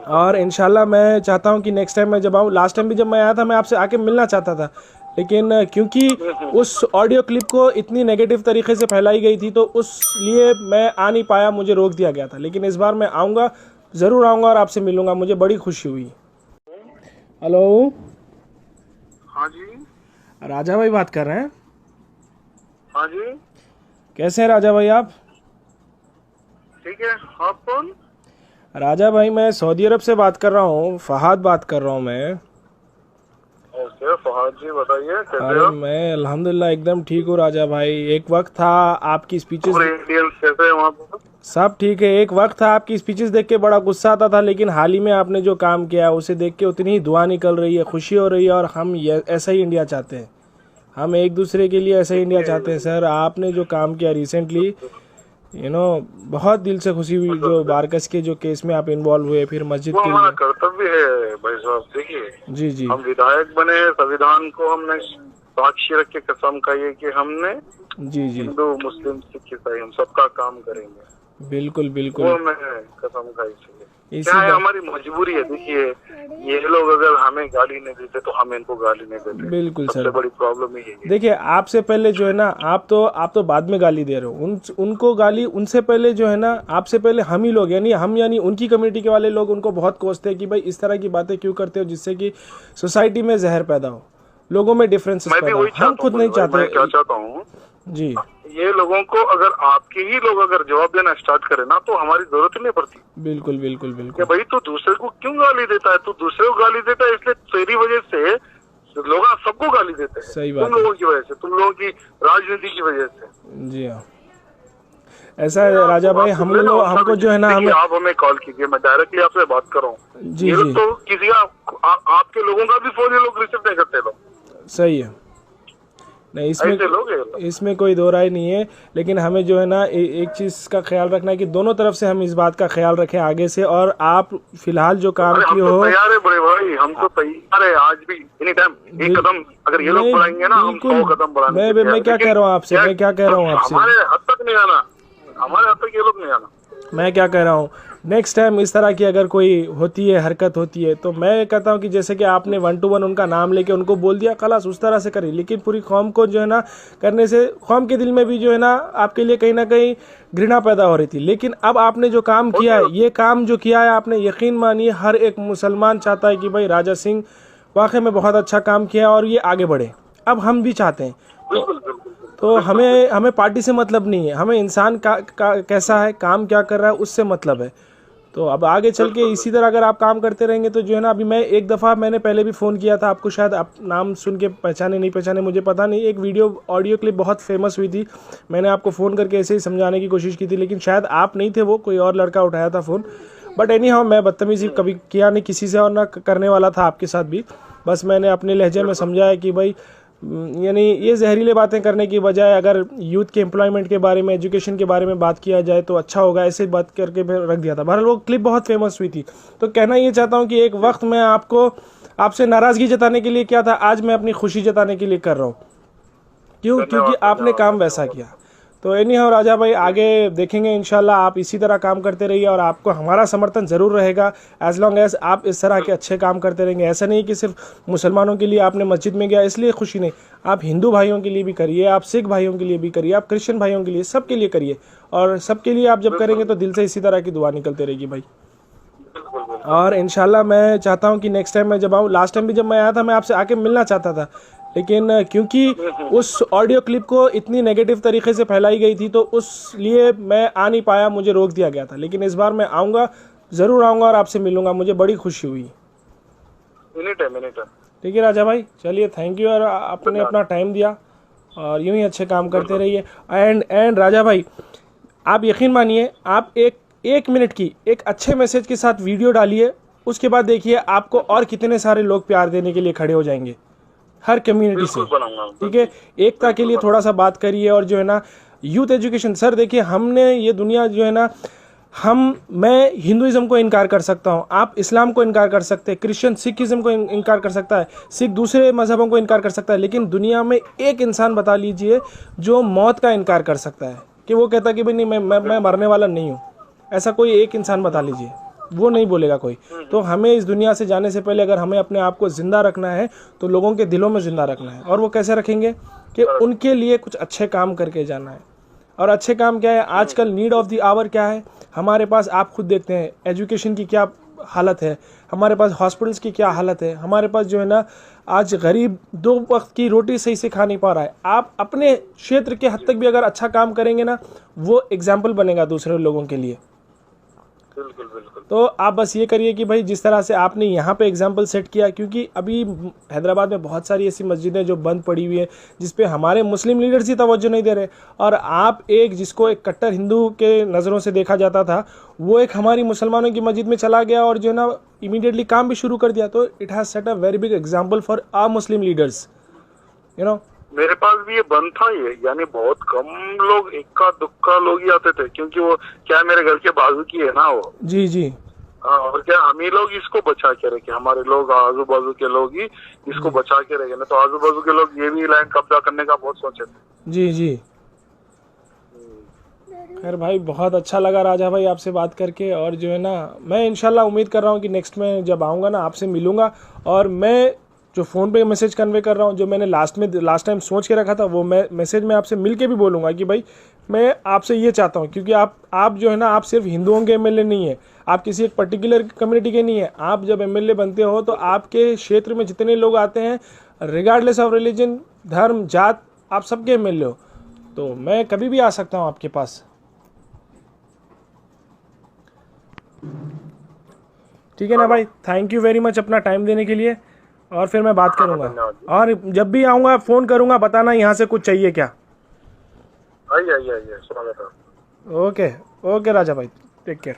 और इंशाल्लाह मैं चाहता हूँ कि नेक्स्ट टाइम मैं जब आऊँ, लास्ट टाइम भी जब मैं आया था मैं आपसे आके मिलना चाहता था, लेकिन क्योंकि उस ऑडियो क्लिप को इतनी नेगेटिव तरीके से फैलाई गई थी तो उस लिए मैं आ नहीं पाया, मुझे रोक दिया गया था। लेकिन इस बार मैं आऊँगा, ज़रूर आऊँगा और आपसे मिलूँगा, मुझे बड़ी खुशी हुई। हेलो, हाँ जी। राजा भाई बात कर रहे हैं? हाँ जी। कैसे हैं राजा भाई आप? ठीक है, आप कौन? राजा भाई मैं सऊदी अरब से बात कर रहा हूँ, फहाद बात कर रहा हूँ मैं। ओके फहाद जी, बताइए कैसे अरे हो? मैं अल्हम्दुलिल्लाह एकदम ठीक हूँ राजा भाई। एक वक्त था आपकी स्पीचेस, पूरे इंडियंस कैसे हैं वहाँ पर? सब ठीक है। एक वक्त था आपकी स्पीचेस देख के बड़ा गुस्सा आता था, लेकिन हाल ही में आपने जो काम किया उसे देख के उतनी ही दुआ निकल रही है, खुशी हो रही है। और हम ऐसा ही इंडिया चाहते हैं, हम एक दूसरे के लिए ऐसा ही इंडिया चाहते हैं। सर आपने जो काम किया रिसेंटली, बहुत दिल से खुशी हुई। जो बारकस के जो केस में आप इन्वॉल्व हुए, फिर मस्जिद वो के हमारा लिए। कर्तव्य है भाई साहब। देखिए, जी जी हम विधायक बने हैं, संविधान को हमने साक्षी रख के कसम खाई है कि हमने जी जी, हिंदू मुस्लिम सिख ईसाई हम सबका काम करेंगे। बिल्कुल वो बिल्कुल। मैं कसम खाई थी। क्या इसी है, बात, हमारी मजबूरी है। देखिए, ये लोग अगर हमें गाली नहीं देते तो हम इनको गाली नहीं देते। बिल्कुल सबसे सर। बड़ी प्रॉब्लम यही है। देखिए आपसे पहले जो है ना, आप तो बाद में गाली दे रहे हो, उनको गाली उनसे पहले जो है ना, आपसे पहले हम ही लोग, यानी उनकी कम्युनिटी के वाले लोग उनको बहुत कोसते हैं कि भाई इस तरह की बातें क्यों करते हो, जिससे कि सोसाइटी में जहर पैदा हो, लोगों में डिफरेंसेस मैं भी पैदा हो। वही हम चाहता खुद हूँ नहीं भाई, मैं क्या चाहते। चाहता हूँ, जी, ये लोगों को अगर आपके ही लोग अगर जवाब देना स्टार्ट करें ना तो हमारी जरूरत ही नहीं पड़ती। बिल्कुल बिल्कुल कि बिल्कुल। भाई तू दूसरे को क्यों गाली देता है, तू दूसरे को गाली देता है इसलिए तेरी वजह से लोग सबको गाली देते हैं। सही तुम बात है। लोगों की वजह से, तुम लोगों की राजनीति की वजह से। जी हाँ, ऐसा ये है राजा आपको भाई, आपको हम मैं ना लोग, उठा हमको भी जो है ना, देखिए, हमें। आप हमें कॉल कीजिए, मैं डायरेक्टली आपसे बात कर रहा हूँ। जी ये लोग जी, तो किसी का आपके लोगों का भी फोन ये लोग रिसीव नहीं करते लोग। सही है। नहीं, इसमें ऐसे लोग ये लोग। इसमें कोई दो राय नहीं है। लेकिन हमें जो है ना एक चीज़ का ख्याल रखना है कि दोनों तरफ से हम इस बात का ख्याल रखें आगे से। और आप फिलहाल जो काम अरे हम किए तो हो, तैयार है बड़े भाई, हम तो तैयार है आज भी एनी टाइम। एक बिल, कदम अगर ये लोग नहीं बढ़ाएंगे ना, हम 100 बिल्कुल। कदम बढ़ाने के मैं तैयार मैं है। क्या लेकिन कह रहा हूँ आपसे, क्या, मैं क्या कह रहा हूँ आपसे, हमारे हद तक नहीं आना, हमारे हद तक ये लोग नहीं आना। मैं क्या कह रहा हूँ, नेक्स्ट टाइम इस तरह की अगर कोई होती है, हरकत होती है, तो मैं कहता हूँ कि जैसे कि आपने 1 to 1 उनका नाम लेके उनको बोल दिया, खलास उस तरह से करिए। लेकिन पूरी कौम को जो है ना करने से, कौम के दिल में भी जो है ना आपके लिए कहीं ना कहीं घृणा पैदा हो रही थी। लेकिन अब आपने जो काम किया होती है, होती। ये काम जो किया है आपने, यकीन मानिए हर एक मुसलमान चाहता है कि भाई राजा सिंह वाकई में बहुत अच्छा काम किया और ये आगे बढ़े। अब हम भी चाहते हैं। तो बिल्कुल बिल्कुल तो बिल्कुल बिल्कुल। हमें हमें पार्टी से मतलब नहीं है, हमें इंसान का कैसा है, काम क्या कर रहा है, उससे मतलब है। तो अब आगे चल के बिल्कुल इसी तरह अगर आप काम करते रहेंगे तो जो है ना, अभी मैं एक दफ़ा, मैंने पहले भी फ़ोन किया था आपको, शायद आप नाम सुन के पहचाने नहीं पहचाने मुझे पता नहीं। एक ऑडियो क्लिप बहुत फेमस हुई थी, मैंने आपको फ़ोन करके ऐसे ही समझाने की कोशिश की थी, लेकिन शायद आप नहीं थे, वो कोई और लड़का उठाया था फ़ोन। बट एनी हाउ, मैं बदतमीज़ी कभी किया नहीं किसी से और ना करने वाला था आपके साथ भी। बस मैंने अपने लहजे में समझाया कि भाई यानी ये जहरीले बातें करने की बजाय अगर यूथ के एम्प्लॉयमेंट के बारे में, एजुकेशन के बारे में बात किया जाए तो अच्छा होगा, ऐसे बात करके मैं रख दिया था। बहरहाल वो क्लिप बहुत फेमस हुई थी। तो कहना ये चाहता हूँ कि एक वक्त मैं आपसे नाराज़गी जताने के लिए क्या था, आज मैं अपनी खुशी जताने के लिए कर रहा हूँ। क्यों? क्योंकि धन्यवाद आपने धन्यवाद काम वैसा धन्यवाद। किया। तो एनी हाउ राजा भाई, आगे देखेंगे इंशाल्लाह, आप इसी तरह काम करते रहिए और आपको हमारा समर्थन ज़रूर रहेगा, एज लॉन्ग एज आप इस तरह के अच्छे काम करते रहेंगे। ऐसा नहीं कि सिर्फ मुसलमानों के लिए आपने मस्जिद में गया इसलिए खुशी, नहीं, आप हिंदू भाइयों के लिए भी करिए, आप सिख भाइयों के लिए भी करिए, आप क्रिश्चियन भाइयों के लिए, सबके लिए करिए। और सबके लिए आप जब करेंगे बिल्कुल तो दिल से इसी तरह की दुआ निकलते रहेगी भाई। बिल्कुल बिल्कुल। और इंशाल्लाह मैं चाहता हूँ कि नेक्स्ट टाइम मैं जब आऊँ, लास्ट टाइम भी जब मैं आया था मैं आपसे आके मिलना चाहता था, लेकिन क्योंकि उस ऑडियो क्लिप को इतनी नेगेटिव तरीके से फैलाई गई थी तो उस लिए मैं आ नहीं पाया, मुझे रोक दिया गया था। लेकिन इस बार मैं आऊँगा, ज़रूर आऊँगा और आपसे मिलूँगा, मुझे बड़ी खुशी हुई। Any time any time. ठीक है राजा भाई, चलिए, थैंक यू। और आपने धन्यवाद। अपना टाइम दिया और यूँ ही अच्छे काम करते बिल्कुल। रहिए। एंड राजा भाई, आप यकीन मानिए, आप एक मिनट की एक अच्छे मैसेज के साथ वीडियो डालिए, उसके बाद देखिए आपको और कितने सारे लोग प्यार देने के लिए खड़े हो जाएंगे, हर कम्युनिटी से। बिल्कुल बनाऊंगा, ठीक है, एकता के बिल्कुल लिए थोड़ा बनाऊंगा। सा बात करिए। और जो है ना, यूथ एजुकेशन, सर देखिए, हमने ये दुनिया जो है ना, मैं हिंदुइज्म को इनकार कर सकता हूँ, आप इस्लाम को इनकार कर सकते हैं, क्रिश्चियन सिखिज्म को इनकार कर सकता है, सिख दूसरे मज़हबों को इनकार कर सकता है, लेकिन दुनिया में एक इंसान बता लीजिए जो मौत का इनकार कर सकता है, कि वो कहता है कि भाई नहीं, मैं मरने वाला नहीं हूँ। ऐसा कोई एक इंसान बता लीजिए। वो नहीं बोलेगा कोई। तो हमें इस दुनिया से जाने से पहले अगर हमें अपने आप को ज़िंदा रखना है तो लोगों के दिलों में ज़िंदा रखना है। और वो कैसे रखेंगे कि उनके लिए कुछ अच्छे काम करके जाना है। और अच्छे काम क्या है, आजकल नीड ऑफ द आवर क्या है हमारे पास, आप खुद देखते हैं एजुकेशन की क्या हालत है, हमारे पास हॉस्पिटल्स की क्या हालत है, हमारे पास जो है ना आज गरीब 2 वक्त की रोटी सही से खा नहीं पा रहा है। आप अपने क्षेत्र के हद तक भी अगर अच्छा काम करेंगे ना, वो एग्जाम्पल बनेगा दूसरे लोगों के लिए। बिल्कुल बिल्कुल। तो आप बस ये करिए कि भाई जिस तरह से आपने यहाँ पे एग्जाम्पल सेट किया, क्योंकि अभी हैदराबाद में बहुत सारी ऐसी मस्जिदें जो बंद पड़ी हुई है जिस पे हमारे मुस्लिम लीडर्स ही तवज्जो नहीं दे रहे, और आप एक जिसको एक कट्टर हिंदू के नज़रों से देखा जाता था वो एक हमारी मुसलमानों की मस्जिद में चला गया और जो है ना इमीडिएटली काम भी शुरू कर दिया। तो it has set a very big example for our Muslim leaders, you know. मेरे पास भी ये बंद था ये, यानी बहुत कम लोग, इक्का दुक्का लोग ही आते थे, क्योंकि वो क्या मेरे घर के बाजू की है ना वो। जी जी। और क्या हम ही लोग इसको बचा के रखे, हमारे लोग आजू बाजू के लोग ही इसको बचा के रखे, ना तो आजू बाजू के लोग ये भी लैंड कब्जा करने का बहुत सोचे थे। जी जी। खैर भाई बहुत अच्छा लगा राजा भाई आपसे बात करके, और जो है ना मैं इंशाल्लाह उम्मीद कर रहा हूँ कि नेक्स्ट में जब आऊँगा ना आपसे मिलूँगा, और मैं जो फ़ोन पे मैसेज कन्वे कर रहा हूँ जो मैंने लास्ट टाइम सोच के रखा था वो मैं मैसेज में आपसे मिल के भी बोलूँगा कि भाई मैं आपसे ये चाहता हूँ, क्योंकि आप जो है ना आप सिर्फ हिंदुओं के एमएलए नहीं है, आप किसी एक पर्टिकुलर कम्युनिटी के नहीं है। आप जब एमएलए बनते हो तो आपके क्षेत्र में जितने लोग आते हैं रिगार्डलेस ऑफ रिलीजन, धर्म, जात, आप सबके एमएलए हो। तो मैं कभी भी आ सकता हूँ आपके पास। ठीक है ना भाई, थैंक यू वेरी मच अपना टाइम देने के लिए, और फिर मैं बात करूंगा, और जब भी आऊँगा फ़ोन करूंगा, बताना यहाँ से कुछ चाहिए क्या। आइए स्वागत है। ओके ओके राजा भाई, टेक केयर।